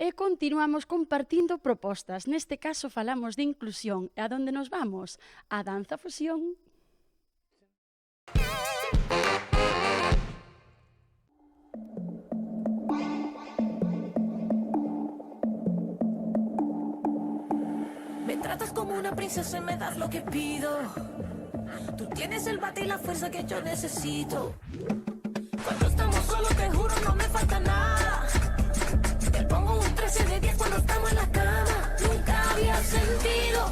E continuamos compartindo propostas. Neste caso falamos de inclusión. E a donde nos vamos? A danza fusión. Me tratas como una princesa y me das lo que pido. Tú tienes el bate y la fuerza que yo necesito. Cuando estamos solos te juro no me falta nada. Te pongo un 13 de 10 cuando estamos en la cama. Nunca había sentido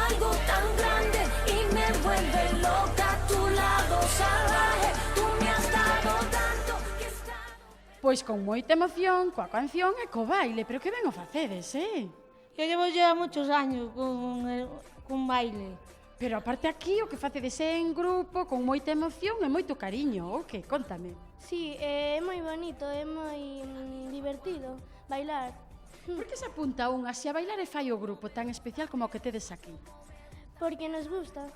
algo tan grande y me vuelve loca a tu lado salvaje. Tú me has dado tanto que está... Pois con moita emoción, coa canción e co baile. Pero que ben o facedes, Yo llevo ya muchos años con baile. Pero aparte aquí o que facedes é en grupo, con moita emoción e moito cariño, o que? Contame. Sí, é moi bonito, é moi divertido bailar. Por que se apunta un así a bailar e fai o grupo tan especial como o que tedes aquí? Porque nos gusta,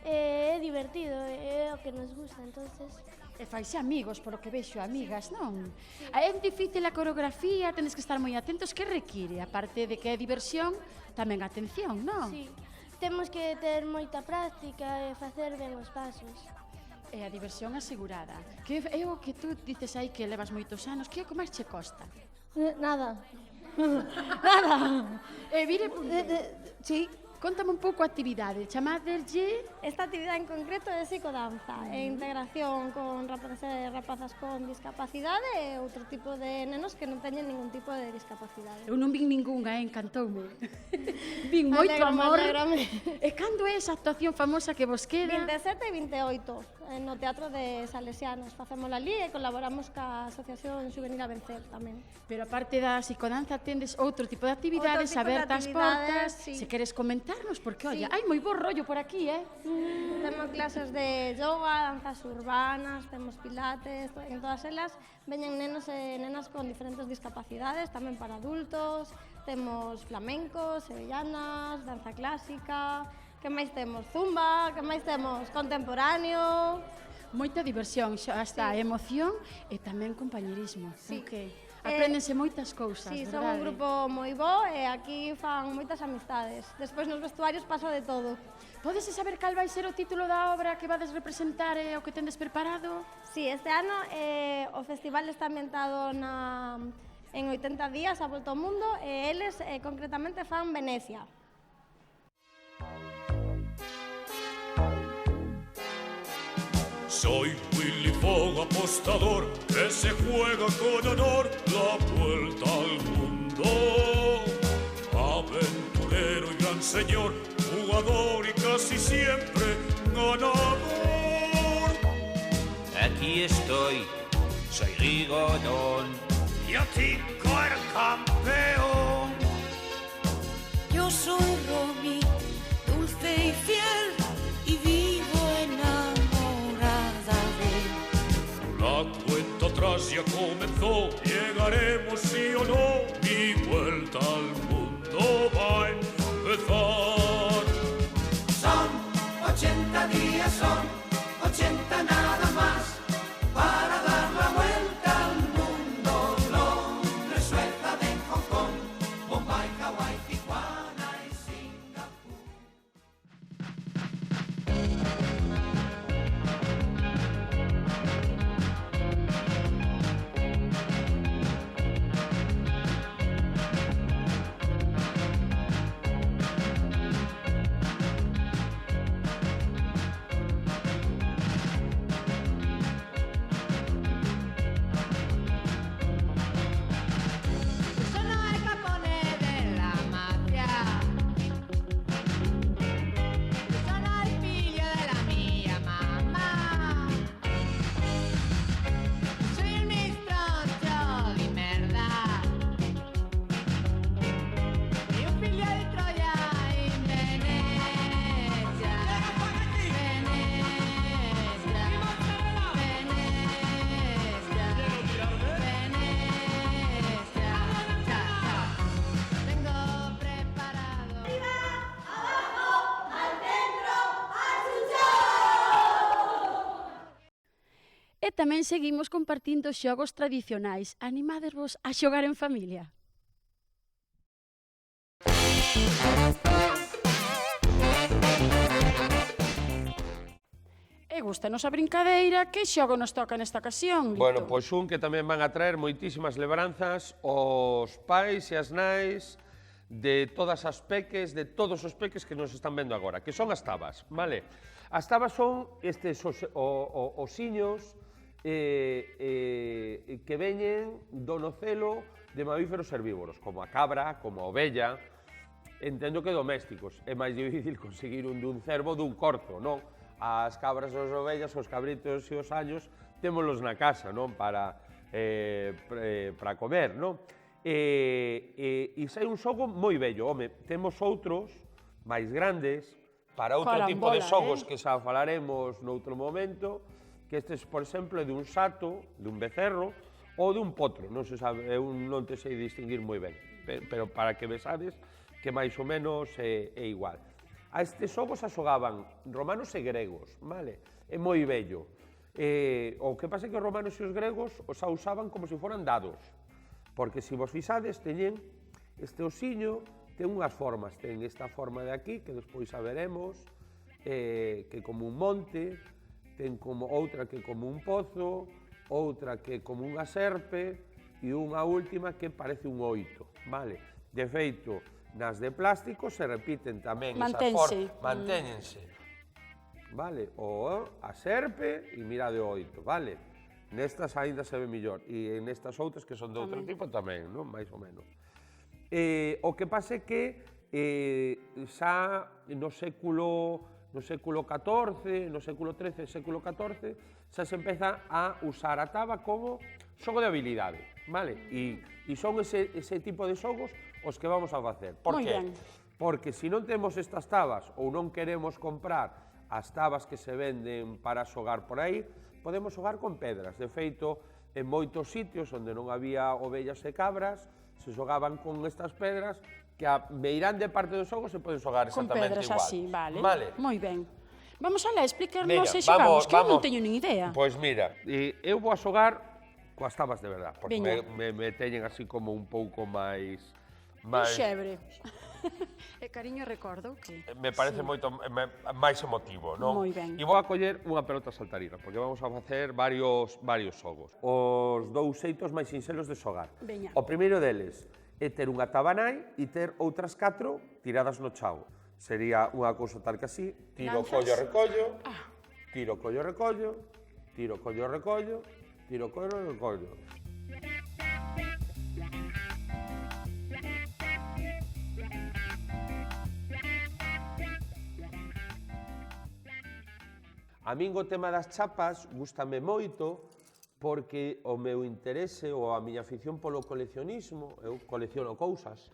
é divertido, é o que nos gusta, entonces... E faise amigos, por o que vexo, amigas, non? É difícil a coreografía, tenes que estar moi atentos, que require? Aparte de que é diversión, tamén atención, non? Sí, temos que ter moita práctica e facer ben os pasos. E a diversión asegurada. Que é o que tú dices aí que levas moitos anos, que é o que máis che costa? Nada. Nada. Vire, Sí. contame un pouco a actividade, chamaderlle... Esta actividade en concreto é psicodanza, é integración con rapaces e rapazas con discapacidade e outro tipo de nenos que non teñen ningún tipo de discapacidade. Eu non vin ningunha, encantoume. Vin moito amor. Alégrame. E cando é esa actuación famosa que vos queda? 27 e 28 no Teatro de Salesianos. Facemos ali e colaboramos ca Asociación Juvenil a Vencer tamén. Pero aparte da psicodanza tendes outro tipo de actividades Outro tipo de abertas actividades, portas. sí. Se queres comentarnos, porque, Sí. olla, hai moi bo rollo por aquí, Temos clases de yoga, danzas urbanas, temos pilates, en todas elas veñen nenos e nenas con diferentes discapacidades, tamén para adultos, temos flamenco, sevillanas, danza clásica, que máis temos? Zumba, que máis temos? Contemporáneo... Moita diversión, xa está a emoción e tamén compañerismo. Sí. Que apréndense moitas cousas, Sí, son verdade? un grupo moi bo e aquí fan moitas amistades. Despois nos vestuarios pasa de todo. Podes saber cal vai ser o título da obra que vades representar e o que tendes preparado? Sí, este ano o festival está ambientado en 80 días a volta ao mundo e eles concretamente fan Venecia. Soy Willy Fogg, apostador, que se juega con honor la vuelta al mundo. Aventurero y gran señor, jugador y casi siempre ganador. Aquí estoy, soy Rigodón. Yo Tico el campeón. Yo soy Romy, dulce y fiel, y vivo enamorada de él. La cuenta atrás ya comenzó, llegaremos sí o no, mi vuelta al mundo va a empezar. Son 80 días, son 80 nada más, para dar la vuelta al mundo. Londres, Suecia, de Hong Kong, Bombay, Hawái, Tijuana y Singapur. Sono il capone della mafia. Sono il figlio della mia mamma. Soy il mistronzo di merda. E un figlio di Troia in Venezia. Venezia. Venezia. Vengo preparado. E tamén seguimos compartindo xogos tradicionais. Animádesvos a xogar en familia? E gustanos a brincadeira, que xogo nos toca nesta ocasión, Lito? Bueno, pois un que tamén van a traer moitísimas lembranzas aos pais e as nais de todas as peques, de todos os peques que nos están vendo agora, que son as tabas, vale? As tabas son estes osiños que veñen do nocelo de mamíferos herbívoros, como a cabra, como a ovella. Entendo que domésticos, é máis difícil conseguir un dun cervo dun corzo, non? As cabras e as ovellas, os cabritos e os años, témolos na casa, non? Para comer, non? E sai un xogo moi bello, home, temos outros máis grandes, para outro tipo de xogos que xa falaremos noutro momento, que estes, por exemplo, é dun sato, dun becerro, ou dun potro, non se sabe, eu non te sei distinguir moi ben, pero para que vesades que máis ou menos é igual. A estes xogos a xogaban romanos e gregos, vale? É moi bello. O que pasa é que os romanos e os gregos os usaban como se foran dados, porque se vos fixades, teñen este osiño, ten unhas formas, ten esta forma de aquí, que despois a veremos, que como un monte, ten como outra que como un pozo, outra que como unha serpe, e unha última que parece un oito, vale? De feito, nas de plástico se repiten tamén esa forma, mantéñense, vale? A serpe e mirade o oito, vale? Nestas aínda se ve mellor, e nestas outras que son de outro tipo tamén, non? Mais ou menos. O que pasa é que xa no século XIV, no século XIII, século XIV, xa se empeza a usar a taba como xogo de habilidade, vale? E son ese tipo de xogos os que vamos a facer. Por que? Porque se non temos estas tabas ou non queremos comprar as tabas que se venden para xogar por aí, podemos xogar con pedras. De feito, en moitos sitios onde non había ovellas e cabras, se xogaban con estas pedras que a meirande parte do xogo se poden xogar exactamente igual. Con pedras así, vale. Moi ben. Vamos alá, explícanos se xogamos, que eu non teño nin idea. Pois mira, eu vou a xogar coas tabas de verdad, porque me teñen así como un pouco máis... Xebre. E cariño recordo que... Me parece moito máis emotivo, non? Moi ben. E vou a coller unha pelota saltarina, porque vamos a facer varios xogos. Os dous xeitos máis sinxelos de xogar. Veña. O primeiro deles é ter unha taba nai e ter outras 4 tiradas no chao. Sería unha cousa tal que así, tiro, collo, recollo, tiro, collo, recollo, tiro, collo, recollo, tiro, collo, recollo. A min o tema das chapas gústame moito porque o meu interese ou a miña afición polo coleccionismo, eu colecciono cousas,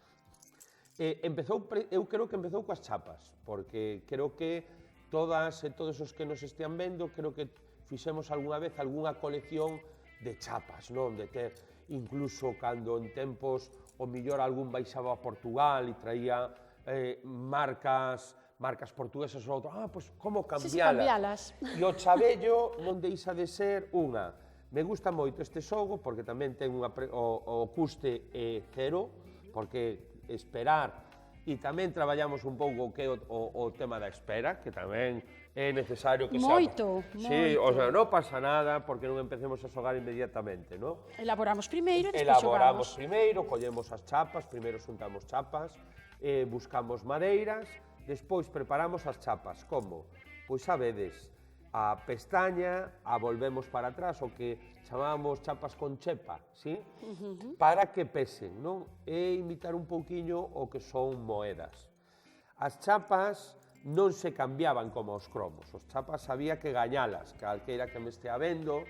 eu creo que empezou coas chapas, porque creo que todas e todos os que nos estean vendo, creo que fixemos algunha vez algunha colección de chapas, non? De ter, incluso cando en tempos o millor algún baixaba a Portugal e traía marcas portuguesas ou outro, pois como cambialas. E o chabello non deixa de ser unha. Me gusta moito este xogo porque tamén ten o custe cero, porque esperar, e tamén traballamos un pouco que o tema da espera, que tamén é necesario que moito. Sí, o sea, non pasa nada porque non empecemos a xogar inmediatamente, non? Elaboramos primeiro e despois xogamos. Elaboramos primeiro, collemos as chapas, primeiro xuntamos chapas, buscamos madeiras, despois preparamos as chapas, como? Pois sabedes, a pestaña a volvemos para atrás, o que chamamos chapas con chepa, sí? Para que pesen, non? E imitar un pouquiño o que son moedas. As chapas non se cambiaban como os cromos, os chapas había que gañalas, calqueira que me estea vendo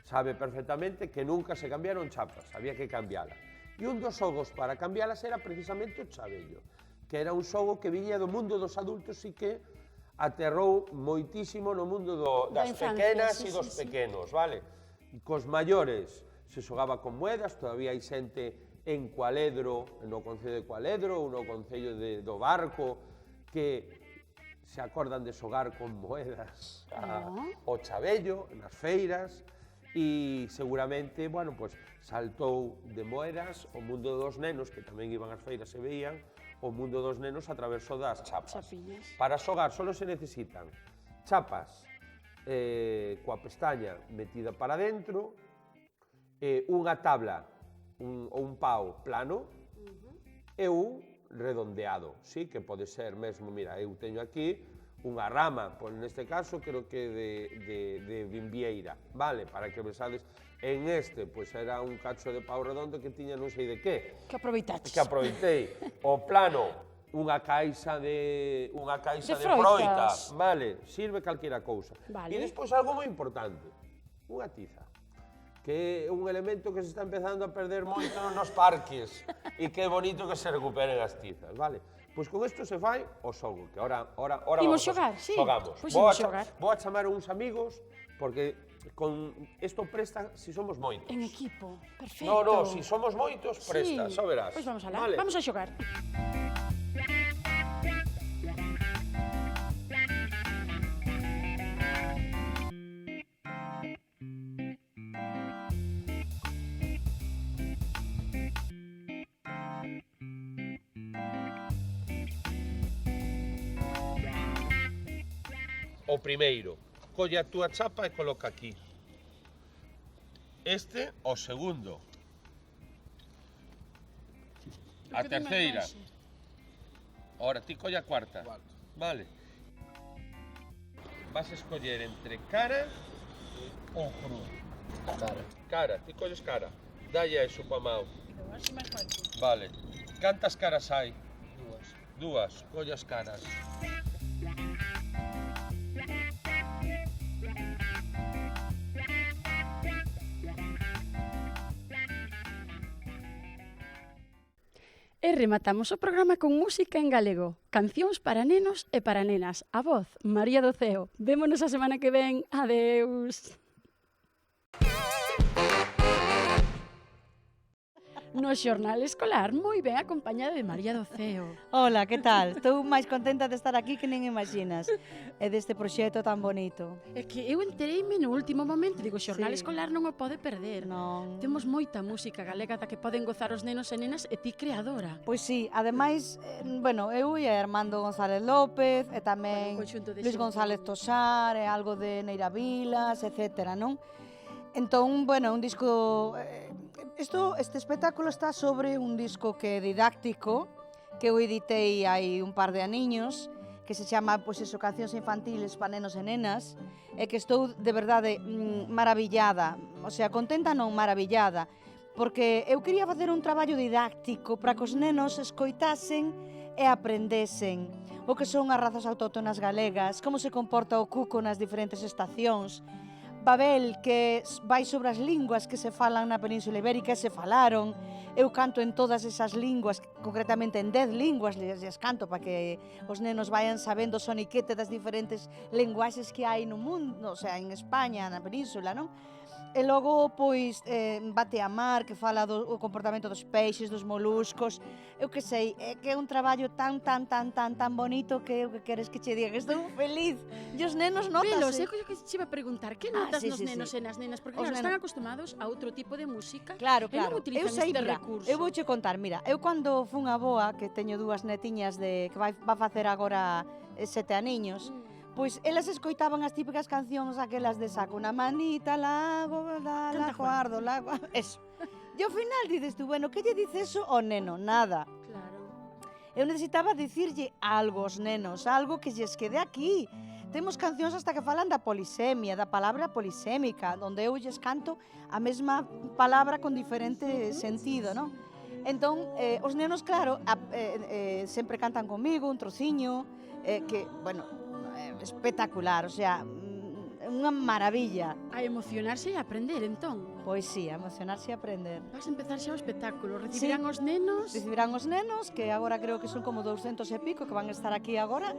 sabe perfectamente que nunca se cambiaron chapas, había que cambialas. E un dos xogos para cambialas era precisamente o chabello, que era un xogo que viña do mundo dos adultos e que aterrou moitísimo no mundo das pequenas e dos pequenos, vale? Cos maiores se xogaba con moedas, todavía hai xente en Cualedro, no Concello de Cualedro ou no Concello do Barco, que se acordan de xogar con moedas o chabello nas feiras, e seguramente, bueno, pois saltou de moedas o mundo dos nenos, que tamén iban ás feiras e veían, o mundo dos nenos a través das chapas. Chapiñas. Para xogar solo se necesitan chapas coa pestaña metida para dentro, unha tabla ou un pau plano e un redondeado, sí, que pode ser mesmo, mira, eu teño aquí unha rama, pois neste caso creo que de bimbieira, vale, para que besades. En este, pois era un cacho de pau redondo que tiña non sei de que. Que aproveitaches. Que aproveitei. O plano, unha caixa de De froita, froitas. vale, sirve calquera cousa. Vale. E despois algo moi importante, unha tiza, que é un elemento que se está empezando a perder moito nos parques e que é bonito que se recuperen as tizas, vale? Pois con isto se fai o xogo, que ora Imos vamos xogar, sí. xogamos. Pois imos xogar. Vou a chamar uns amigos, porque con isto presta si somos moitos. En equipo, perfecto. No, si somos moitos, presta, xa verás. Pois vamos alá, Vale. vamos a xogar. O primeiro, colle a túa chapa e coloca aquí. Este, o segundo. A terceira. Ora, ti colle a cuarta. Vale. Vas a escoller entre cara ou cru. Cara, ti colles cara. Dalle a iso pa mau. Vale. Cantas caras hai? Dúas. Colle as caras. E rematamos o programa con música en galego, cancións para nenos e para nenas. A voz, María do Ceo. Vémonos a semana que ven. Adeus. No xornal escolar, moi ben acompañada de María do Ceo. Hola, que tal? Estou máis contenta de estar aquí que nin imaginas. E deste proxecto tan bonito. É que eu entereime no último momento, digo, o xornal Sí. escolar non o pode perder. Non. Temos moita música galega da que poden gozar os nenos e nenas e ti creadora. Pois sí, ademais, bueno, eu e Armando González López e tamén Bueno, un conxunto de Luis xente. González Tosar e algo de Neira Vilas, etcétera, non? Entón, bueno, un disco... este espectáculo está sobre un disco que é didáctico, que eu editei hai un par de aniños, que se chama, pois eso, Cancións Infantiles para Nenos e Nenas, e que estou de verdade maravillada, o sea, contenta non maravillada, porque eu quería facer un traballo didáctico para que os nenos escoitasen e aprendesen o que son as razas autóctonas galegas, como se comporta o cuco nas diferentes estacións, Babel, que vai sobre as linguas que se falan na Península Ibérica e se falaron. Eu canto en todas esas linguas, concretamente en 10 linguas, les canto para que os nenos vayan sabendo o soniquete das diferentes lenguaxes que hai no mundo, o sea, en España, na Península, non? E logo, pois, Bate a Mar, que fala do comportamento dos peixes, dos moluscos. Eu que sei, é que é un traballo tan bonito que eu que queres que che diga que estou feliz. E os nenos notase. Pelos, é que che iba a preguntar, que notas sí, nos sí, nenos sí. e nas nenas? Porque Os claro, están nenos- acostumados a outro tipo de música Claro, e non claro. utilizan sei, este mira, recurso. eu vouche contar, mira, eu cando fun a boa, que teño dúas netiñas que va facer agora 7 aniños, pois elas escoitaban as típicas cancións aquelas de saco unha manita, lago, la Canta, Juan. guardo, lago, eso. E ao final dices tú, bueno, que lle dice eso ao neno? Nada. Claro. Eu necesitaba dicirlle algo aos nenos, algo que lles quede aquí. Temos cancións hasta que falan da polisemia, da palabra polisémica, onde eu lles canto a mesma palabra con diferente sentido, non? Entón, os nenos, claro, sempre cantan comigo un trociño, que, bueno, espectacular, o sea, unha maravilla. A emocionarse e a aprender, entón. Pois sí, a emocionarse e aprender. Vas a empezar xa o espectáculo. Recibirán os nenos. Recibirán os nenos, que agora creo que son como 200 e pico, que van a estar aquí agora,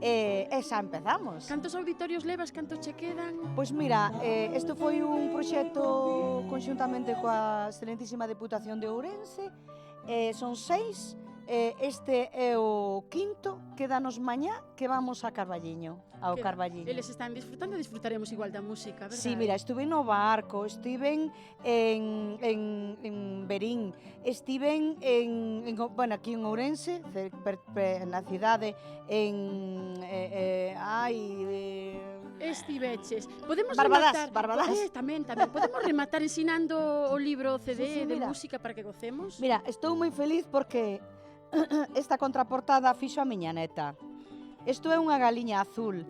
e xa empezamos. Cantos auditorios levas, cantos che quedan? Pois mira, isto foi un proxecto conxuntamente coa excelentísima Deputación de Ourense, son 6, este é o quinto, quédanos mañá que vamos a Carballiño, ao Carballiño. Eles están disfrutando, disfrutaremos igual da música, verdade? Sí, mira, estuve no barco, estive en Berín, estive bueno, aquí en Ourense, na cidade, Estiveches. Podemos Barbadás. Tamén. Podemos rematar ensinando o libro CD de música para que gocemos? Mira, estou moi feliz porque esta contraportada fixo a miña neta. Isto é unha galiña azul,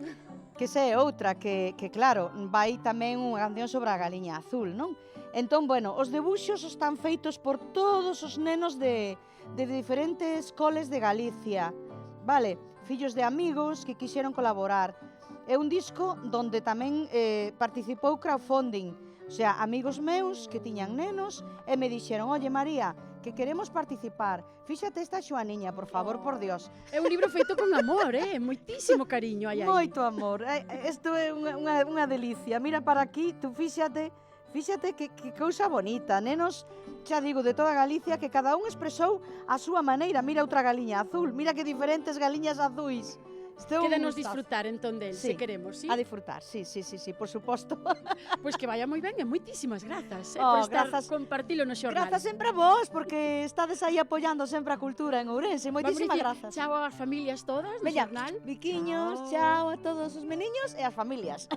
que é outra que claro, vai tamén unha canción sobre a galiña azul, non? Entón, bueno, os debuxos están feitos por todos os nenos de diferentes coles de Galicia, vale? Fillos de amigos que quixeron colaborar. É un disco donde tamén participou crowdfunding, o sea, amigos meus que tiñan nenos e me dixeron, oye María, que queremos participar, fíxate esta Xoaniña, por favor, por Dios. É un libro feito con amor, moitísimo cariño hai aí. Moito amor, isto é unha delicia, mira para aquí, tú fíxate que cousa bonita, nenos, xa digo, de toda Galicia, que cada un expresou a súa maneira, mira outra galiña azul, mira que diferentes galiñas azuis. Quédanos disfrutar entón del, se queremos, sí? A disfrutar, sí, por suposto. Pois que vaya moi ben e moitísimas grazas por estar compartilo no xornal. Grazas sempre a vos, porque estades aí apoiando sempre a cultura en Ourense. Moitísimas grazas. Chao ás familias todas no xornal. Biquiños, chao a todos os meniños e as familias.